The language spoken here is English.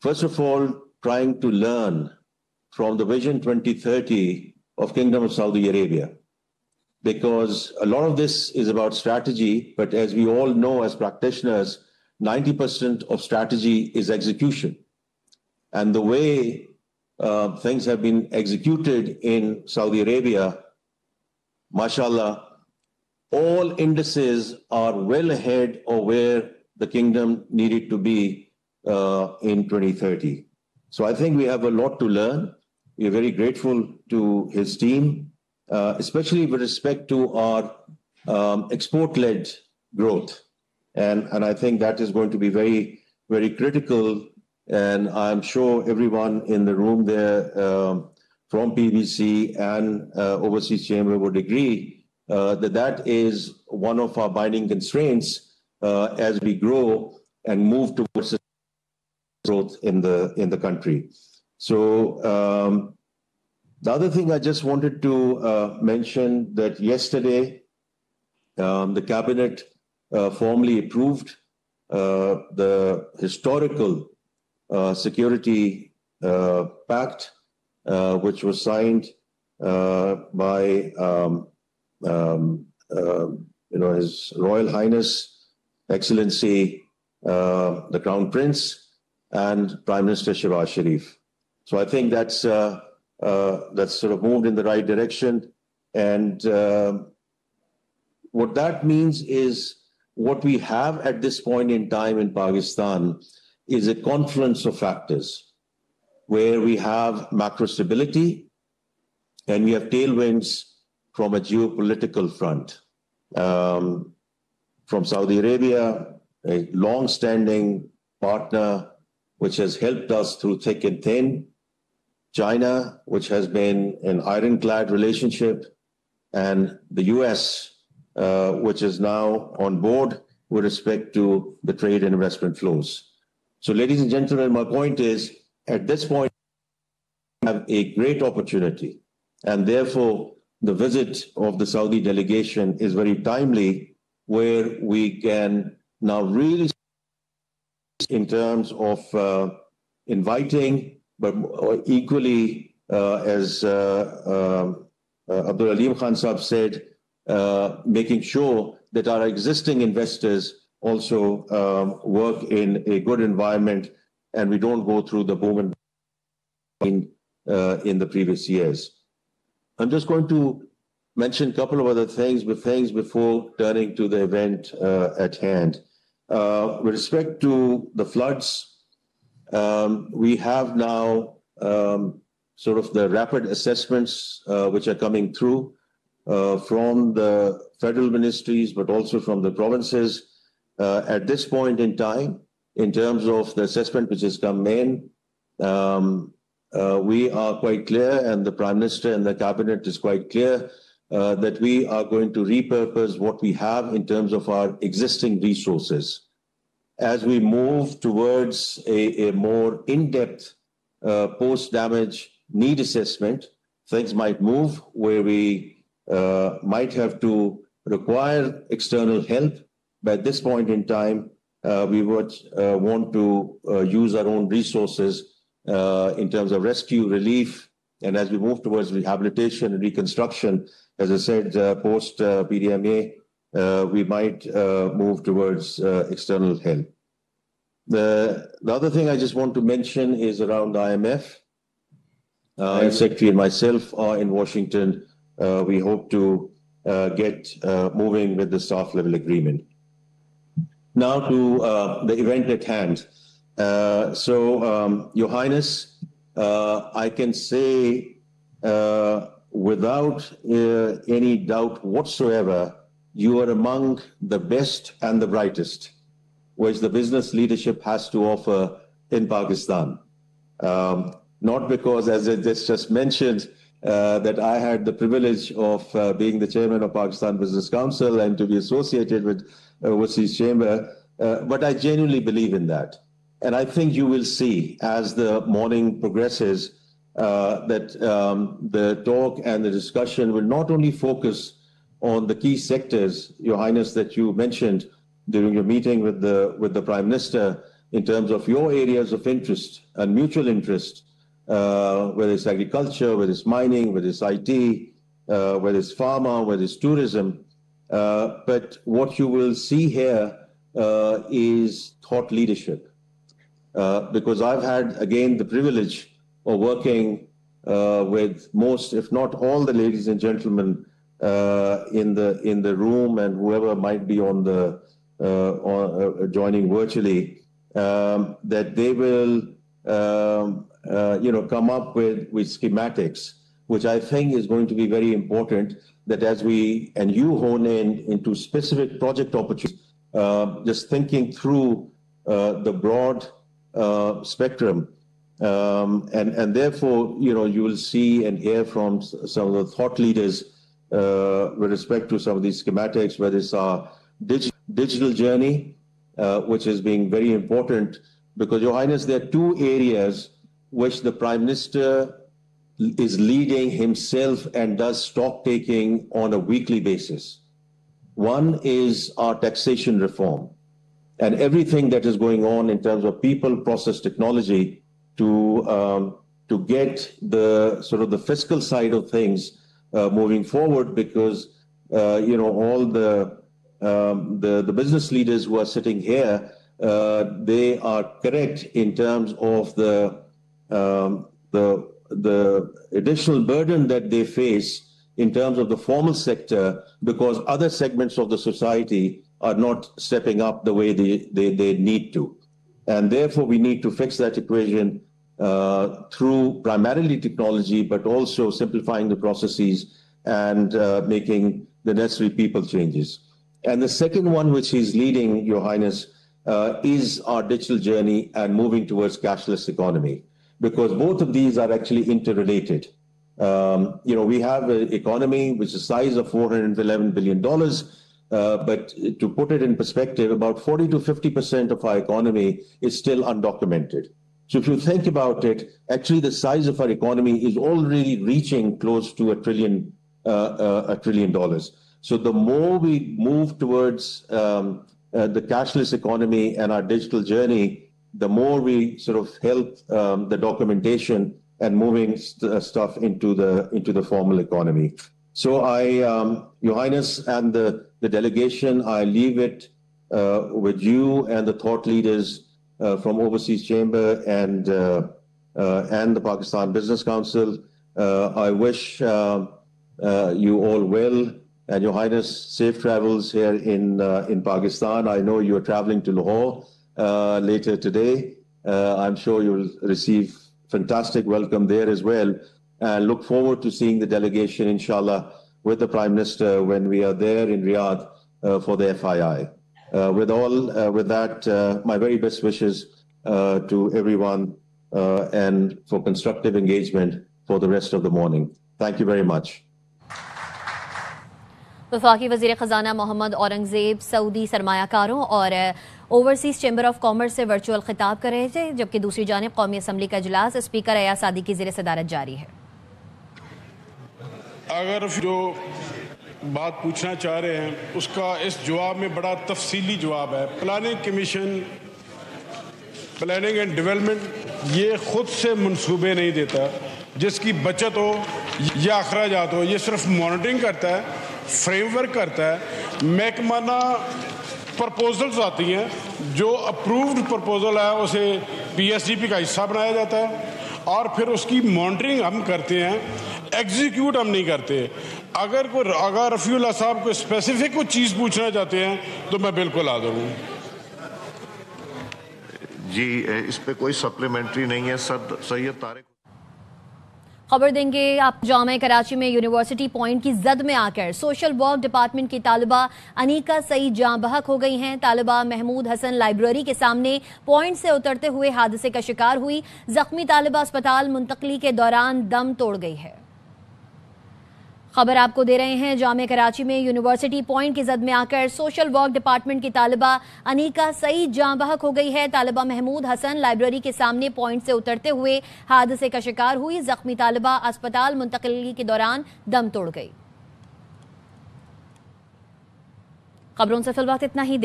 first of all, trying to learn from the Vision 2030 of Kingdom of Saudi Arabia, because a lot of this is about strategy, but as we all know as practitioners, 90% of strategy is execution. And the way things have been executed in Saudi Arabia, mashallah, all indices are well ahead of where the kingdom needed to be in 2030. So I think we have a lot to learn. We are very grateful to his team, especially with respect to our export-led growth. And I think that is going to be very, very critical. And I'm sure everyone in the room there from PBC and Overseas Chamber would agree that that is one of our binding constraints as we grow and move towards growth in the country. So the other thing I just wanted to mention that yesterday the cabinet formally approved the historical security pact, which was signed by His Royal Highness, Excellency the Crown Prince, and Prime Minister Shehbaz Sharif. So I think that's sort of moved in the right direction. And what that means is what we have at this point in time in Pakistan is a confluence of factors where we have macro stability and we have tailwinds from a geopolitical front. From Saudi Arabia, a long-standing partner which has helped us through thick and thin. China, which has been an ironclad relationship, and the US, which is now on board with respect to the trade and investment flows. So, ladies and gentlemen, my point is, at this point, we have a great opportunity, and therefore the visit of the Saudi delegation is very timely, where we can now really, in terms of inviting, but equally, as Abdul Aleem Khan Saab said, making sure that our existing investors also work in a good environment and we don't go through the boom and in the previous years. I'm just going to mention a couple of other things before turning to the event at hand. With respect to the floods, we have now sort of the rapid assessments which are coming through from the federal ministries, but also from the provinces. At this point in time, in terms of the assessment which has come in, we are quite clear, and the Prime Minister and the Cabinet is quite clear, that we are going to repurpose what we have in terms of our existing resources. As we move towards a more in-depth post-damage need assessment, things might move where we might have to require external help. But at this point in time, we would want to use our own resources in terms of rescue, relief, and as we move towards rehabilitation and reconstruction, as I said, post-PDMA, we might move towards external help. The other thing I just want to mention is around IMF. Secretary and myself are in Washington. We hope to get moving with the staff level agreement. Now to the event at hand. Your Highness, I can say without any doubt whatsoever, you are among the best and the brightest which the business leadership has to offer in Pakistan. Not because, as I just mentioned, that I had the privilege of being the chairman of Pakistan Business Council and to be associated with Overseas Chamber, but I genuinely believe in that. And I think you will see as the morning progresses that the talk and the discussion will not only focus on the key sectors, Your Highness, that you mentioned during your meeting with the Prime Minister, in terms of your areas of interest and mutual interest, whether it's agriculture, whether it's mining, whether it's IT, whether it's pharma, whether it's tourism. But what you will see here is thought leadership. Because I've had, again, the privilege of working with most, if not all, the ladies and gentlemen in the room, and whoever might be on the joining virtually, that they will come up with schematics, which I think is going to be very important. That as we and you hone into specific project opportunities, just thinking through the broad spectrum, and therefore, you will see and hear from some of the thought leaders with respect to some of these schematics, whether it's our digital journey, which is being very important, because, Your Highness, there are two areas which the Prime Minister is leading himself and does stock taking on a weekly basis. One is our taxation reform and everything that is going on in terms of people, process, technology to get the sort of the fiscal side of things moving forward, because all the business leaders who are sitting here, they are correct in terms of the additional burden that they face in terms of the formal sector, because other segments of the society are not stepping up the way they need to. And therefore, we need to fix that equation through primarily technology, but also simplifying the processes and making the necessary people changes. And the second one, which he's leading, Your Highness, is our digital journey and moving towards cashless economy, because both of these are actually interrelated. We have an economy which is the size of $411 billion, but to put it in perspective, about 40 to 50% of our economy is still undocumented. So if you think about it, actually the size of our economy is already reaching close to $1 trillion. So the more we move towards the cashless economy and our digital journey, the more we sort of help the documentation and moving stuff into the formal economy. So Your Highness and the delegation, I leave it with you and the thought leaders from Overseas Chamber and the Pakistan Business Council. I wish you all well, and Your Highness, safe travels here in Pakistan. I know you're traveling to Lahore later today. I'm sure you'll receive fantastic welcome there as well, and look forward to seeing the delegation, inshallah, with the Prime Minister when we are there in Riyadh for the FII. With that, my very best wishes to everyone and for constructive engagement for the rest of the morning. Thank you very much. वफाकी वज़ीर ख़ज़ाना Mohammad Aurangzeb Saudi सरमायाकारों और overseas chamber of commerce से virtual खिताब कर रहे थे, जबकि दूसरी जानिब कौमी असम्बली का इजलास स्पीकर अयाज सादी की ज़ेर सदारत जारी है। अगर जो बात पूछना चाह रहे हैं उसका इस जवाब में बड़ा तफसीली जवाब है। Planning commission, planning and development ये खुद से मंसूबे नहीं देता, जिसकी बचत हो या अखराजात हो, ये सिर्फ मॉनिटरिंग करता है, फ्रेमवर्क करता है। महकमाना प्रपोजल्स आती हैं, जो अप्रूव्ड प्रपोजल है उसे पीएसडीपी का हिस्सा बनाया जाता है और फिर उसकी मॉनिटरिंग हम करते हैं, एग्जीक्यूट हम नहीं करते। अगर रफ़ीउल्लाह साहब को स्पेसिफिक कोई चीज़ पूछना चाहते हैं तो मैं बिल्कुल हाज़िर हूँ। जी, इस पे कोई सप्लीमेंट्री नहीं है। सैयद तारिक खबर देंगे आप। जामा कराची में यूनिवर्सिटी पॉइंट की जद में आकर सोशल वर्क डिपार्टमेंट की तालिबा अनीका सईद जाँ बहक हो गई हैं। तालिबा महमूद हसन लाइब्रेरी के सामने पॉइंट से उतरते हुए हादसे का शिकार हुई। जख्मी तालिबा अस्पताल मुंतकली के दौरान दम तोड़ गई है। खबर आपको दे रहे हैं, जामे कराची में यूनिवर्सिटी पॉइंट की जद में आकर सोशल वर्क डिपार्टमेंट की तालिबा अनीका सईद जाँ बहक हो गई है। तालिबा महमूद हसन लाइब्रेरी के सामने पॉइंट से उतरते हुए हादसे का शिकार हुई। जख्मी तालिबा अस्पताल मुंतकली के दौरान दम तोड़ गई। खबरों से फिलहाल इतना ही।